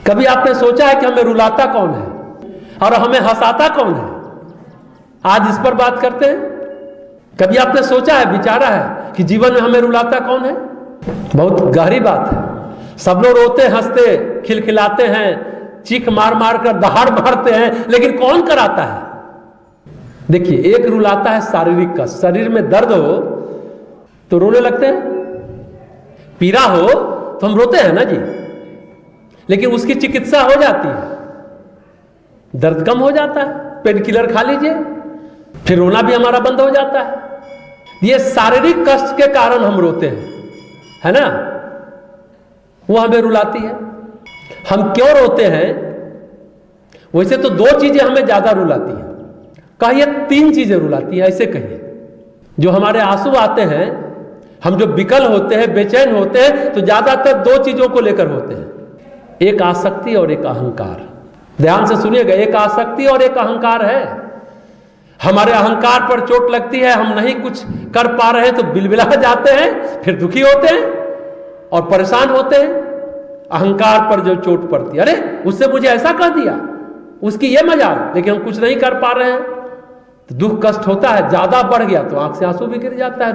कभी आपने सोचा है कि हमें रुलाता कौन है और हमें हंसाता कौन है? आज इस पर बात करते हैं। कभी आपने सोचा है, विचारा है कि जीवन में हमें रुलाता कौन है? बहुत गहरी बात है। सब लोग रोते हंसते खिलखिलाते हैं, चीख मार मार कर दहाड़ मारते हैं, लेकिन कौन कराता है? देखिए, एक रुलाता है शारीरिक कष्ट। शरीर में दर्द हो तो रोने लगते हैं, पीड़ा हो तो हम रोते हैं ना जी, लेकिन उसकी चिकित्सा हो जाती है, दर्द कम हो जाता है, पेन किलर खा लीजिए, फिर रोना भी हमारा बंद हो जाता है। ये शारीरिक कष्ट के कारण हम रोते हैं, है ना? वो हमें रुलाती है। हम क्यों रोते हैं? वैसे तो दो चीजें हमें ज्यादा रुलाती हैं, कहिए तीन चीजें रुलाती हैं, ऐसे कहिए। जो हमारे आंसू आते हैं, हम जो विकल होते हैं, बेचैन होते हैं, तो ज्यादातर दो चीजों को लेकर होते हैं, एक आसक्ति और एक अहंकार। ध्यान से सुनिएगा, एक आसक्ति और एक अहंकार है। हमारे अहंकार पर चोट लगती है, हम नहीं कुछ कर पा रहे हैं तो बिलबिला जाते हैं, फिर दुखी होते हैं और परेशान होते हैं। अहंकार पर जो चोट पड़ती है, अरे उससे मुझे ऐसा कह दिया, उसकी ये मजाक, लेकिन हम कुछ नहीं कर पा रहे हैं तो दुख कष्ट होता है। ज्यादा बढ़ गया तो आंख से आंसू भी गिर जाता है,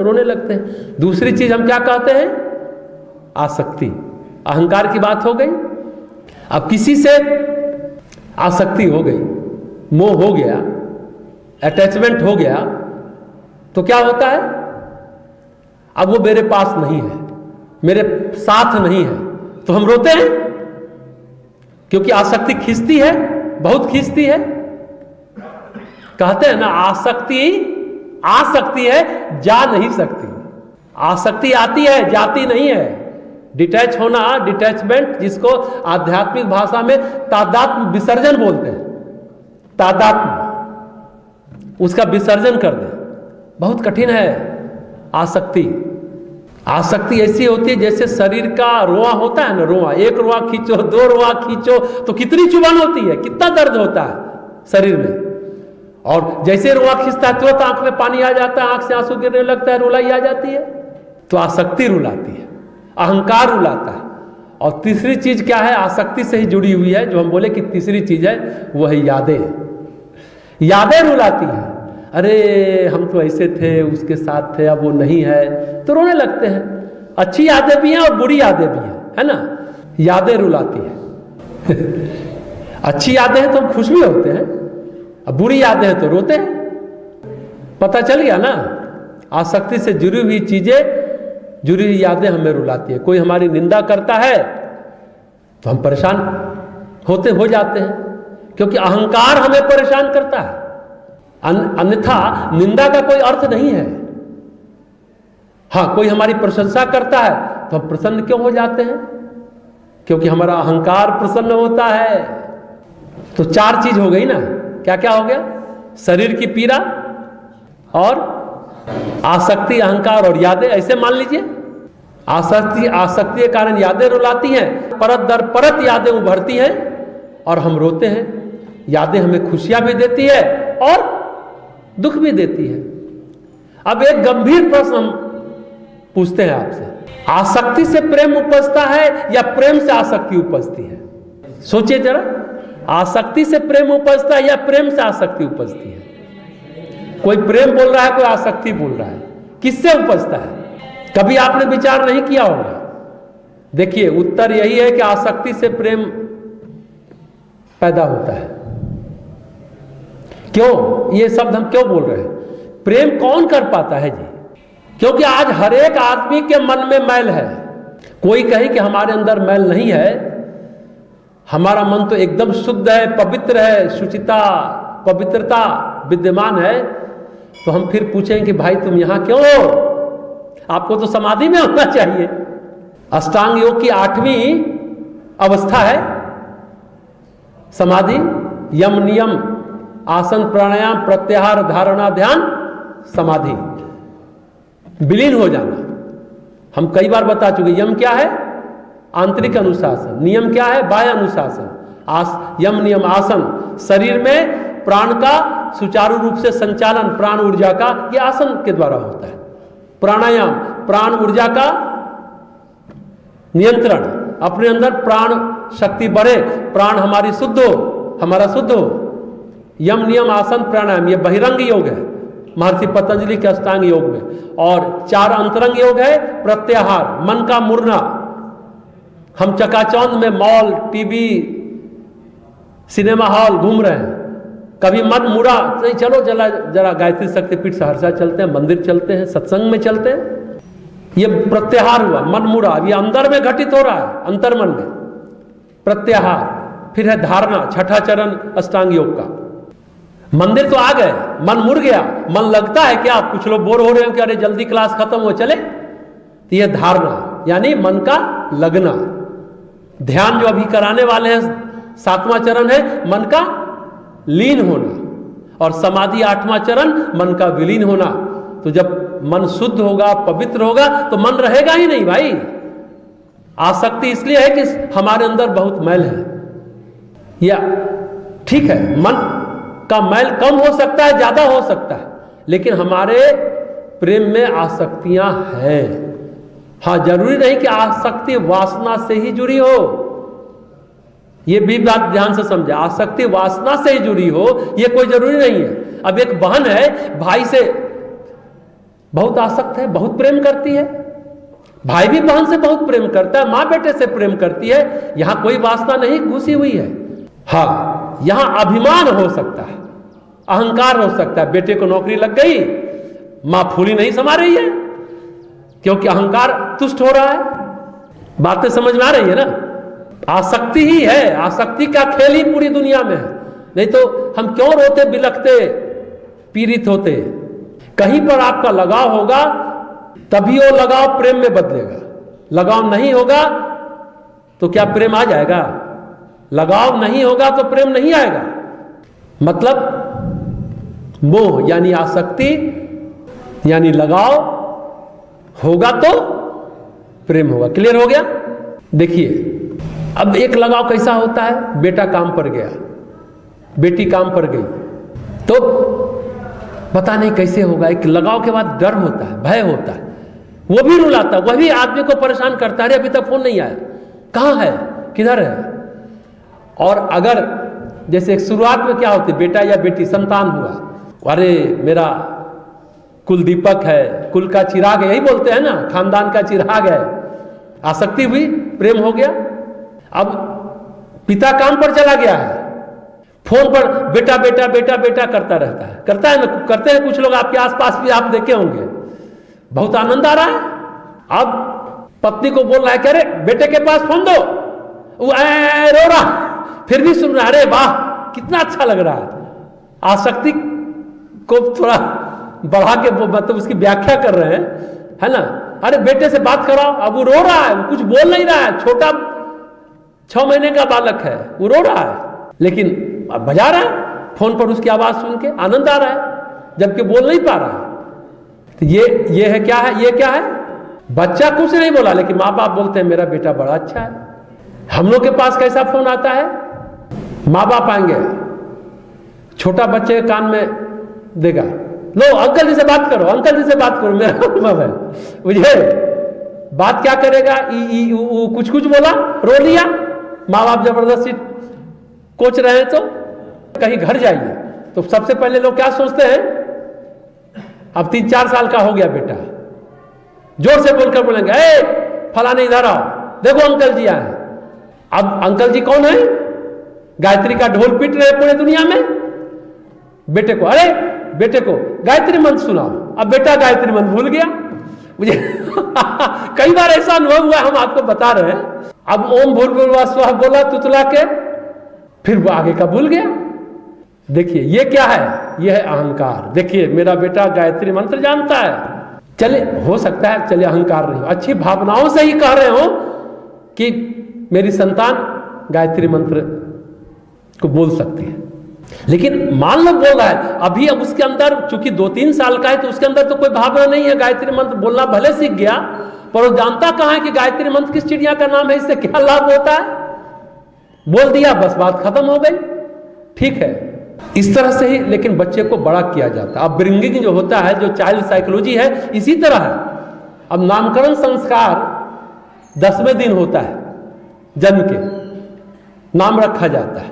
रोने लगते हैं। दूसरी चीज हम क्या कहते हैं? आसक्ति। अहंकार की बात हो गई। अब किसी से आसक्ति हो गई, मोह हो गया, अटैचमेंट हो गया, तो क्या होता है? अब वो मेरे पास नहीं है, मेरे साथ नहीं है, तो हम रोते हैं, क्योंकि आसक्ति खींचती है, बहुत खींचती है। कहते हैं ना, आसक्ति आ सकती है, जा नहीं सकती। आसक्ति आती है, जाती नहीं है। डिटैच होना, डिटैचमेंट, जिसको आध्यात्मिक भाषा में तादात्म्य विसर्जन बोलते हैं, तादात्म्य, उसका विसर्जन कर दे, बहुत कठिन है। आसक्ति ऐसी होती है जैसे शरीर का रोआ होता है ना, रोआ, एक रोआ खींचो, दो रोआ खींचो तो कितनी चुभन होती है, कितना दर्द होता है शरीर में। और जैसे रोआ खींचता है तुरंत आंख में पानी आ जाता है, आंख से आंसू गिरने लगता है, रुलाई आ जाती है। तो आसक्ति रुलाती है, अहंकार रुलाता है। और तीसरी चीज क्या है? आसक्ति से ही जुड़ी हुई है, जो हम बोले कि तीसरी चीज है, वो है यादें। यादें रुलाती है। अरे हम तो ऐसे थे, उसके साथ थे, अब वो नहीं है, तो रोने लगते हैं। अच्छी यादें भी हैं और बुरी यादें भी हैं, है ना? यादें रुलाती है। अच्छी यादें हैं तो हम खुश भी होते हैं, अब बुरी यादें हैं तो रोते हैं। पता चल गया ना? आसक्ति से जुड़ी हुई चीजें, जुड़ी हुई यादें हमें रुलाती है। कोई हमारी निंदा करता है तो हम परेशान हो जाते हैं, क्योंकि अहंकार हमें परेशान करता है। अन्यथा निंदा का कोई अर्थ नहीं है। हाँ, कोई हमारी प्रशंसा करता है तो हम प्रसन्न क्यों हो जाते हैं? क्योंकि हमारा अहंकार प्रसन्न होता है। तो चार चीज हो गई ना, क्या क्या हो गया? शरीर की पीड़ा और आसक्ति, अहंकार और यादें। ऐसे मान लीजिए, आसक्ति के कारण यादें रुलाती हैं, परत दर परत यादें उभरती हैं और हम रोते हैं। यादें हमें खुशियां भी देती है और दुख भी देती है। अब एक गंभीर प्रश्न हम पूछते हैं आपसे, आसक्ति से प्रेम उपजता है या प्रेम से आसक्ति उपजती है? सोचिए जरा, आसक्ति से प्रेम उपजता है या प्रेम से आसक्ति उपजती है? कोई प्रेम बोल रहा है, कोई आसक्ति बोल रहा है, किससे उपजता है? कभी आपने विचार नहीं किया होगा। देखिए, उत्तर यही है कि आसक्ति से प्रेम पैदा होता है। क्यों? ये शब्द हम क्यों बोल रहे हैं? प्रेम कौन कर पाता है जी? क्योंकि आज हर एक आदमी के मन में मैल है। कोई कहे कि हमारे अंदर मैल नहीं है, हमारा मन तो एकदम शुद्ध है, पवित्र है, शुचिता, पवित्रता विद्यमान है, तो हम फिर पूछेंगे कि भाई तुम यहां क्यों हो? आपको तो समाधि में होना चाहिए। अष्टांग योग की 8वीं अवस्था है समाधि। यम, नियम, आसन, प्राणायाम, प्रत्याहार, धारणा, ध्यान, समाधि, विलीन हो जाना। हम कई बार बता चुके। यम क्या है? आंतरिक अनुशासन। नियम क्या है? बाह्य अनुशासन। यम, नियम, आसन, शरीर में प्राण का सुचारू रूप से संचालन, प्राण ऊर्जा का, ये आसन के द्वारा होता है। प्राणायाम, प्राण ऊर्जा का नियंत्रण, अपने अंदर प्राण शक्ति बढ़े, प्राण हमारी शुद्ध हो, हमारा शुद्ध हो। यम नियम आसन प्राणायाम ये बहिरंग योग है महर्षि पतंजलि के अष्टांग योग में, और 4 अंतरंग योग है प्रत्याहार, मन का मुड़ना। हम चकाचौंध में मॉल, टीवी, सिनेमा हॉल घूम रहे हैं, कभी मन मुड़ा नहीं, चलो जरा गायत्री शक्तिपीठ सहरसा चलते हैं, मंदिर चलते हैं, सत्संग में चलते हैं। ये प्रत्याहार हुआ, मन मुड़ा, ये अंदर में घटित हो रहा है, अंतर्मन में प्रत्याहार। फिर है धारणा, छठा चरण अष्टांग योग का। मंदिर तो आ गए, मन मुड़ गया, मन लगता है क्या, कुछ लोग बोर हो रहे हो कि अरे जल्दी क्लास खत्म हो चले, तो ये धारणा यानी मन का लगना। ध्यान जो अभी कराने वाले हैं 7वां चरण है मन का लीन होना, और समाधि 8वां चरण मन का विलीन होना। तो जब मन शुद्ध होगा, पवित्र होगा, तो मन रहेगा ही नहीं भाई। आसक्ति इसलिए है कि हमारे अंदर बहुत मैल है, या ठीक है मन का मैल कम हो सकता है, ज्यादा हो सकता है, लेकिन हमारे प्रेम में आसक्तियां हैं। हाँ, जरूरी नहीं कि आसक्ति वासना से ही जुड़ी हो, ये भी बात ध्यान से समझे। आसक्ति वासना से ही जुड़ी हो ये कोई जरूरी नहीं है। अब एक बहन है, भाई से बहुत आसक्त है, बहुत प्रेम करती है, भाई भी बहन से बहुत प्रेम करता है, मां बेटे से प्रेम करती है, यहां कोई वासना नहीं घुसी हुई है। हाँ, यहां अभिमान हो सकता है, अहंकार हो सकता है। बेटे को नौकरी लग गई, मां फूली नहीं समा रही है, क्योंकि अहंकार तुष्ट हो रहा है। बातें समझ में आ रही है ना? आसक्ति ही है, आसक्ति का खेल ही पूरी दुनिया में है। नहीं तो हम क्यों रोते, बिलखते, पीड़ित होते? कहीं पर आपका लगाव होगा तभी वो लगाव प्रेम में बदलेगा। लगाव नहीं होगा तो क्या प्रेम आ जाएगा? लगाव नहीं होगा तो प्रेम नहीं आएगा। मतलब मोह यानी आसक्ति यानी लगाव होगा तो प्रेम होगा। क्लियर हो गया? देखिए, अब एक लगाव कैसा होता है, बेटा काम पर गया, बेटी काम पर गई, तो पता नहीं कैसे होगा। एक लगाव के बाद डर होता है, भय होता है, वो भी रुलाता है, वही आदमी को परेशान करता है, अभी तक फोन नहीं आया, कहाँ है, किधर है। और अगर जैसे शुरुआत में क्या होती, बेटा या बेटी संतान हुआ, अरे मेरा कुल दीपक है, कुल का चिराग है, यही बोलते हैं ना, खानदान का चिराग है। आसक्ति हुई, प्रेम हो गया। अब पिता काम पर चला गया है, फोन पर बेटा बेटा बेटा बेटा करता रहता है, करता है ना, करते हैं कुछ लोग, आपके आसपास भी आप देखे होंगे, बहुत आनंद आ रहा है। अब पत्नी को बोल रहा है कि अरे बेटे के पास फोन दो, वो रो रहा, फिर भी सुन रहा है, अरे वाह कितना अच्छा लग रहा है। आसक्ति को थोड़ा बढ़ा के मतलब उसकी व्याख्या कर रहे हैं, है ना। अरे बेटे से बात कराओ, अब वो रो रहा है, वो कुछ बोल नहीं रहा है, छोटा 6 महीने का बालक है, वो रो रहा है, लेकिन बजा रहा है फोन पर, उसकी आवाज सुन के आनंद आ रहा है, जबकि बोल नहीं पा रहा है। तो ये है क्या है, ये क्या है, बच्चा कुछ नहीं बोला, लेकिन माँ बाप बोलते हैं मेरा बेटा बड़ा अच्छा है। हम लोग के पास कैसा फोन आता है, माँ बाप आएंगे, छोटा बच्चे के कान में देगा, लो अंकल जी से बात करो, अंकल जी से बात करो, मेरा अनुभव है, बुझे। बात क्या करेगा, ई ऊ कुछ कुछ बोला, रो लिया, माँ बाप जबरदस्ती कोच रहे हैं। तो कहीं घर जाइए तो सबसे पहले लोग क्या सोचते हैं, अब 3-4 साल का हो गया बेटा, जोर से बोलकर बोलेंगे, ए फलाने इधर आओ, देखो अंकल जी आए। अब अंकल जी कौन है, गायत्री का ढोल पीट रहे पूरे दुनिया में। बेटे को, अरे बेटे को गायत्री मंत्र सुनाओ, अब बेटा गायत्री मंत्र भूल गया। मुझे कई बार ऐसा अनुभव हुआ, हम आपको बता रहे हैं। अब ओम भूर्भुवः स्वः बोला तुतला के, फिर वो आगे का भूल गया। देखिए ये क्या है, ये है अहंकार। देखिए मेरा बेटा गायत्री मंत्र जानता है, चले हो सकता है चले अहंकार नहीं हो, अच्छी भावनाओं से ही कह रहे हो कि मेरी संतान गायत्री मंत्र को बोल सकती है, लेकिन मान लो बोल रहा है, अभी अब उसके अंदर चूंकि 2-3 साल का है, तो उसके अंदर तो कोई भावना नहीं है। गायत्री मंत्र बोलना भले सीख गया, पर वो जानता कहां है कि गायत्री मंत्र किस चिड़िया का नाम है, इससे क्या लाभ होता है। बोल दिया, बस बात खत्म हो गई, ठीक है। इस तरह से ही लेकिन बच्चे को बड़ा किया जाता है। अब ब्रिंगिंग जो होता है, जो चाइल्ड साइकोलॉजी है, इसी तरह है। अब नामकरण संस्कार 10वें दिन होता है जन्म के, नाम रखा जाता है।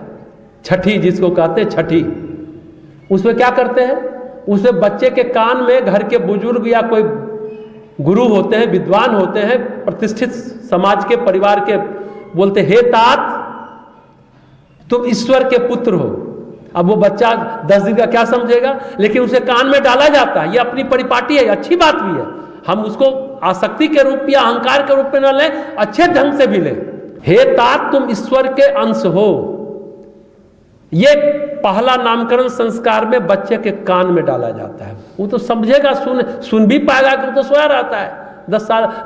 छठी जिसको कहते हैं छठी, उसमें क्या करते हैं, उसमें बच्चे के कान में घर के बुजुर्ग या कोई गुरु होते हैं, विद्वान होते हैं, प्रतिष्ठित समाज के परिवार के, बोलते हे तात तुम ईश्वर के पुत्र हो। अब वो बच्चा 10 दिन का क्या समझेगा, लेकिन उसे कान में डाला जाता है। ये अपनी परिपाटी है, अच्छी बात भी है, हम उसको आसक्ति के रूप या अहंकार के रूप में न लें, अच्छे ढंग से भी लें। हे तात तुम ईश्वर के अंश हो, ये पहला नामकरण संस्कार में बच्चे के कान में डाला जाता है। वो तो समझेगा, सुन भी पाएगा कि वो तो सोया रहता है।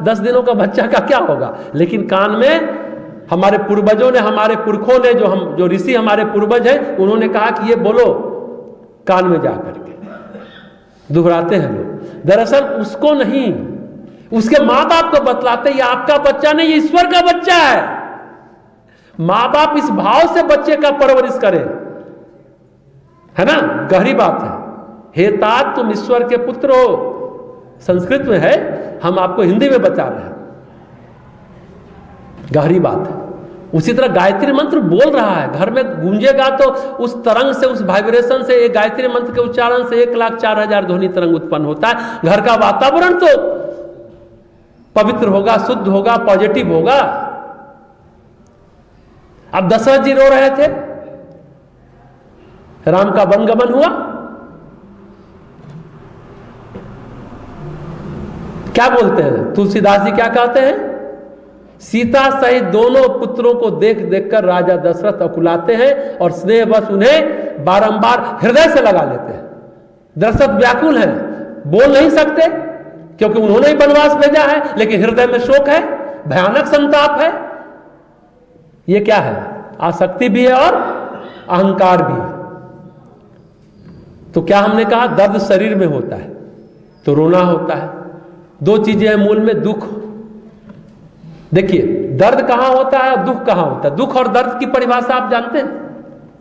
10 दिनों का बच्चा का क्या होगा, लेकिन कान में हमारे पूर्वजों ने, हमारे पुरखों ने, जो ऋषि हमारे पूर्वज हैं, उन्होंने कहा कि ये बोलो कान में जा करके, दोहराते हैं लोग। दरअसल उसको नहीं, उसके माँ बाप को बतलाते, ये आपका बच्चा नहीं, ये ईश्वर का बच्चा है। माँ बाप इस भाव से बच्चे का परवरिश करें, है ना, गहरी बात है। हे तात तुम ईश्वर के पुत्र हो, संस्कृत में है, हम आपको हिंदी में बता रहे हैं, गहरी बात है। उसी तरह गायत्री मंत्र बोल रहा है, घर में गूंजेगा तो उस तरंग से, उस वाइब्रेशन से, एक गायत्री मंत्र के उच्चारण से 1,04,000 ध्वनि तरंग उत्पन्न होता है। घर का वातावरण तो पवित्र होगा, शुद्ध होगा, पॉजिटिव होगा। अब दशरथ जी रो रहे थे, राम का वनगमन हुआ, क्या बोलते हैं तुलसीदास जी, क्या कहते हैं, सीता सहित दोनों पुत्रों को देख देखकर राजा दशरथ अकुलाते हैं और स्नेहवश उन्हें बारंबार हृदय से लगा लेते हैं। दशरथ व्याकुल हैं, बोल नहीं सकते क्योंकि उन्होंने ही वनवास भेजा है, लेकिन हृदय में शोक है, भयानक संताप है। ये क्या है, आसक्ति भी है और अहंकार भी है। तो क्या हमने कहा, दर्द शरीर में होता है तो रोना होता है। 2 चीजें हैं मूल में, दुख। देखिए दर्द कहां होता है और दुख कहां होता है। दुख और दर्द की परिभाषा आप जानते हैं,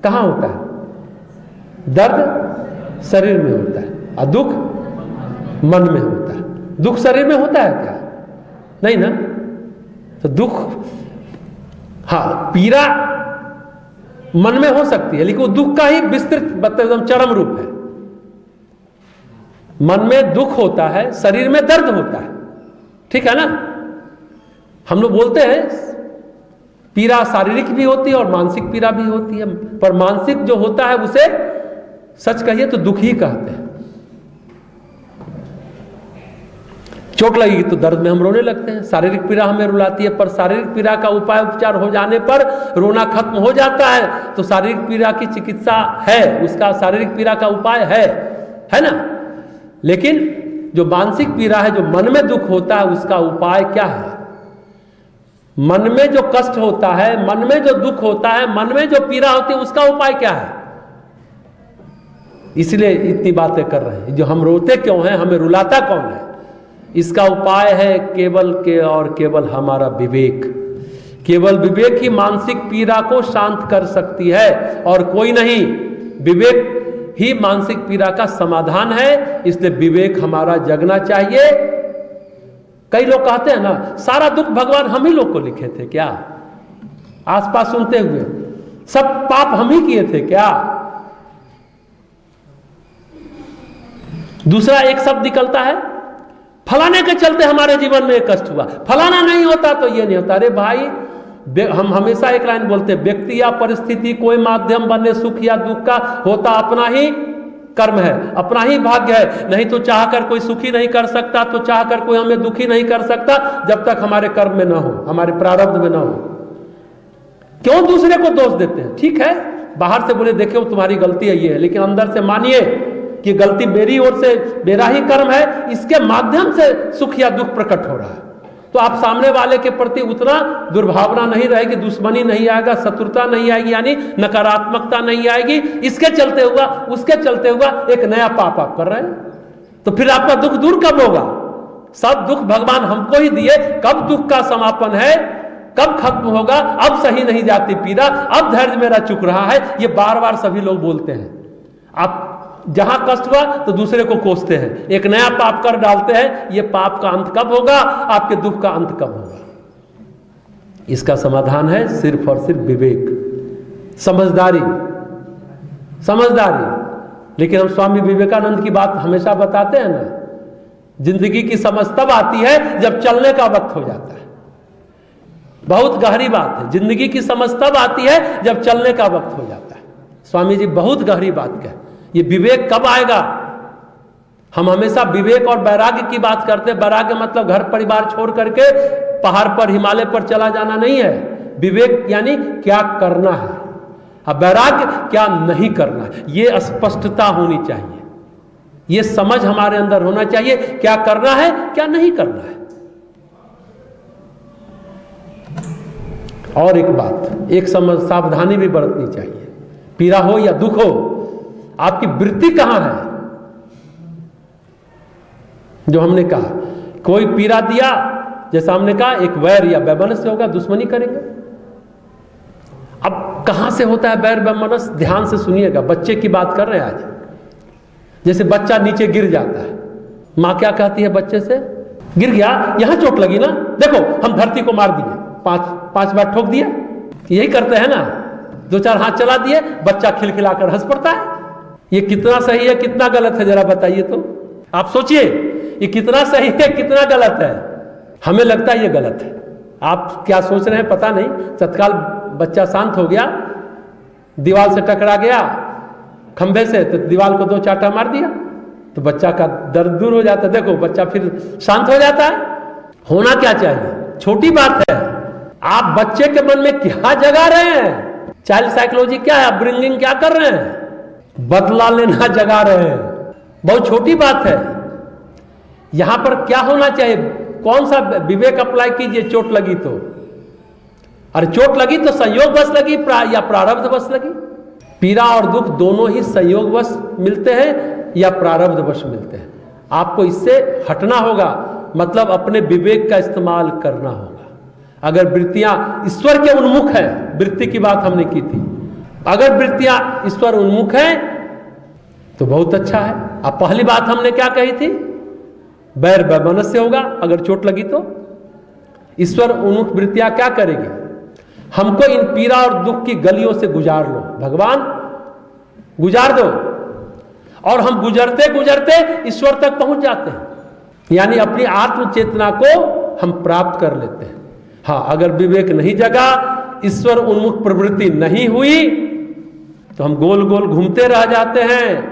कहां होता है, दर्द शरीर में होता है और दुख मन में होता है। दुख शरीर में होता है क्या, नहीं ना। तो दुख, हाँ, पीड़ा मन में हो सकती है, लेकिन वो दुख का ही विस्तृत एकदम चरम रूप है। मन में दुख होता है, शरीर में दर्द होता है, ठीक है ना। हम लोग बोलते हैं पीड़ा शारीरिक भी होती है और मानसिक पीड़ा भी होती है, पर मानसिक जो होता है उसे सच कहिए तो दुख ही कहते हैं। चोट लगेगी तो दर्द में हम रोने लगते हैं, शारीरिक पीड़ा हमें रुलाती है, पर शारीरिक पीड़ा का उपाय उपचार हो जाने पर रोना खत्म हो जाता है। तो शारीरिक पीड़ा की चिकित्सा है, उसका शारीरिक पीड़ा का उपाय है ना। लेकिन जो मानसिक पीड़ा है, जो मन में दुख होता है, उसका उपाय क्या है। मन में जो कष्ट होता है, मन में जो दुख होता है, मन में जो पीड़ा होती है, उसका उपाय क्या है। इसलिए इतनी बातें कर रहे हैं, जो हम रोते क्यों हैं, हमें रुलाता कौन है, इसका उपाय है केवल और केवल हमारा विवेक। केवल विवेक ही मानसिक पीड़ा को शांत कर सकती है और कोई नहीं। विवेक ही मानसिक पीड़ा का समाधान है, इसलिए विवेक हमारा जगना चाहिए। कई लोग कहते हैं ना, सारा दुख भगवान हम ही लोग को लिखे थे क्या, आसपास सुनते हुए, सब पाप हम ही किए थे क्या। दूसरा एक शब्द निकलता है, फलाने के चलते हमारे जीवन में कष्ट हुआ, फलाना नहीं होता तो ये नहीं होता। अरे भाई, हम हमेशा एक लाइन बोलते हैं, व्यक्ति या परिस्थिति कोई माध्यम बने सुख या दुख का, होता अपना ही कर्म है, अपना ही भाग्य है। नहीं तो चाहकर कोई सुखी नहीं कर सकता, तो चाहकर कोई हमें दुखी नहीं कर सकता, जब तक हमारे कर्म में ना हो, हमारे प्रारब्ध में ना हो। क्यों दूसरे को दोष देते हैं। ठीक है, बाहर से बोले देखो तुम्हारी गलती है ये है, लेकिन अंदर से मानिए कि गलती मेरी ओर से, मेरा ही कर्म है, इसके माध्यम से सुख या दुख प्रकट हो रहा है। तो आप सामने वाले के प्रति उतना दुर्भावना नहीं रहेगी, दुश्मनी नहीं आएगा, शत्रुता नहीं आएगी, यानी नकारात्मकता नहीं आएगी। इसके चलते हुआ, उसके चलते हुआ एक नया पाप आप कर रहे हैं, तो फिर आपका दुख दूर कब होगा। सब दुख भगवान हमको ही दिए, कब दुख का समापन है, कब खत्म होगा, अब सही नहीं जाती पीड़ा, अब धैर्य मेरा चुक रहा है, ये बार बार सभी लोग बोलते हैं। आप जहां कष्ट हुआ तो दूसरे को कोसते हैं, एक नया पाप कर डालते हैं। ये पाप का अंत कब होगा, आपके दुख का अंत कब होगा। इसका समाधान है सिर्फ और सिर्फ विवेक। समझदारी, समझदारी। लेकिन हम स्वामी विवेकानंद की बात हमेशा बताते हैं ना, जिंदगी की समझ तब आती है जब चलने का वक्त हो जाता है। बहुत गहरी बात है, जिंदगी की समझ तब आती है जब चलने का वक्त हो जाता है। स्वामी जी बहुत गहरी बात कह, ये विवेक कब आएगा? हम हमेशा विवेक और वैराग्य की बात करते हैं। वैराग्य मतलब घर परिवार छोड़ करके पहाड़ पर, हिमालय पर चला जाना नहीं है। विवेक यानी क्या करना है, अब वैराग्य क्या नहीं करना है। ये स्पष्टता होनी चाहिए, ये समझ हमारे अंदर होना चाहिए, क्या करना है क्या नहीं करना है। और एक बात, एक समझ सावधानी भी बरतनी चाहिए। पीड़ा हो या दुख हो, आपकी वृत्ति कहां है? जो हमने कहा, कोई पीड़ा दिया, जैसा हमने कहा, एक वैर या वैमनस्य होगा, दुश्मनी करेंगे। अब कहां से होता है वैर वैमनस्य? ध्यान से सुनिएगा, बच्चे की बात कर रहे हैं आज। जैसे बच्चा नीचे गिर जाता है, मां क्या कहती है बच्चे से? गिर गया, यहां चोट लगी ना, देखो हम धरती को मार दिए, पांच बार ठोक दिया। यही करते हैं ना, 2-4 हाथ चला दिए, बच्चा खिलखिलाकर हंस पड़ता है। ये कितना सही है कितना गलत है जरा बताइए तो। आप सोचिए, ये कितना सही है कितना गलत है। हमें लगता है ये गलत है, आप क्या सोच रहे हैं पता नहीं। तत्काल बच्चा शांत हो गया, दीवार से टकरा गया खंभे से, तो दीवार को 2 चाटा मार दिया, तो बच्चा का दर्द दूर हो जाता है। देखो बच्चा फिर शांत हो जाता है। होना क्या चाहिए, छोटी बात है। आप बच्चे के मन में क्या जगा रहे हैं? चाइल्ड साइकोलॉजी क्या है, अपब्रिंगिंग क्या कर रहे हैं? बदला लेना जगा रहे हैं। बहुत छोटी बात है। यहां पर क्या होना चाहिए, कौन सा विवेक अप्लाई कीजिए। चोट लगी तो, अरे चोट लगी तो संयोगवश लगी या प्रारब्धवश लगी? पीड़ा और दुख दोनों ही संयोगवश मिलते हैं या प्रारब्धवश मिलते हैं। आपको इससे हटना होगा, मतलब अपने विवेक का इस्तेमाल करना होगा। अगर वृत्तियां ईश्वर के उन्मुख है, वृत्ति की बात हमने की थी, अगर वृत्तियां ईश्वर उन्मुख है तो बहुत अच्छा है। अब पहली बात हमने क्या कही थी, वैर वैमनस्य होगा अगर चोट लगी तो। ईश्वर उन्मुख वृत्तियां क्या करेगी, हमको इन पीड़ा और दुख की गलियों से गुजार लो, भगवान गुजार दो, और हम गुजरते गुजरते ईश्वर तक पहुंच जाते हैं, यानी अपनी आत्म चेतना को हम प्राप्त कर लेते हैं। हाँ, अगर विवेक नहीं जगा, ईश्वर उन्मुख प्रवृत्ति नहीं हुई, तो हम गोल गोल घूमते रह जाते हैं,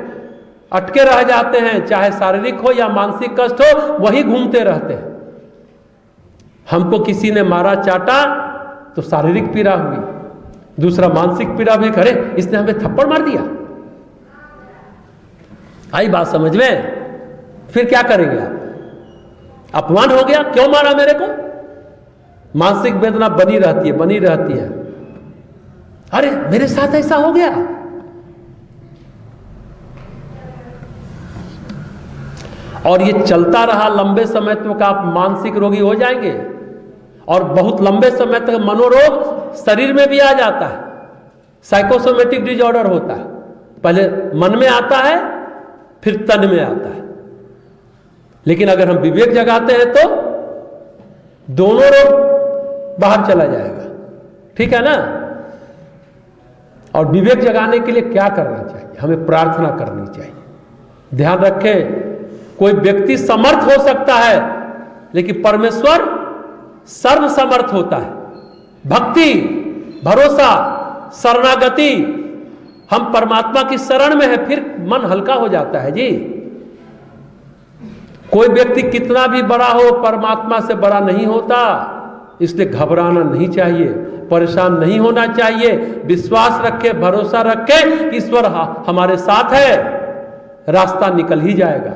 अटके रह जाते हैं, चाहे शारीरिक हो या मानसिक कष्ट हो, वही घूमते रहते हैं। हमको किसी ने मारा चाटा तो शारीरिक पीड़ा हुई, दूसरा मानसिक पीड़ा भी, करे इसने हमें थप्पड़ मार दिया। आई बात समझ में? फिर क्या करेंगे आप? अपमान हो गया, क्यों मारा मेरे को? मानसिक वेदना बनी रहती है, बनी रहती है। अरे मेरे साथ ऐसा हो गया। और ये चलता रहा लंबे समय तक, आप मानसिक रोगी हो जाएंगे, और बहुत लंबे समय तक मनोरोग शरीर में भी आ जाता है। साइकोसोमेटिक डिसऑर्डर होता है, पहले मन में आता है फिर तन में आता है। लेकिन अगर हम विवेक जगाते हैं तो दोनों रोग बाहर चला जाएगा, ठीक है ना। और विवेक जगाने के लिए क्या करना चाहिए, हमें प्रार्थना करनी चाहिए। ध्यान रखें, कोई व्यक्ति समर्थ हो सकता है, लेकिन परमेश्वर सर्वसमर्थ होता है। भक्ति, भरोसा, शरणागति, हम परमात्मा की शरण में है, फिर मन हल्का हो जाता है जी। कोई व्यक्ति कितना भी बड़ा हो, परमात्मा से बड़ा नहीं होता, इसलिए घबराना नहीं चाहिए, परेशान नहीं होना चाहिए। विश्वास रखे, भरोसा रखे कि ईश्वर हमारे साथ है, रास्ता निकल ही जाएगा।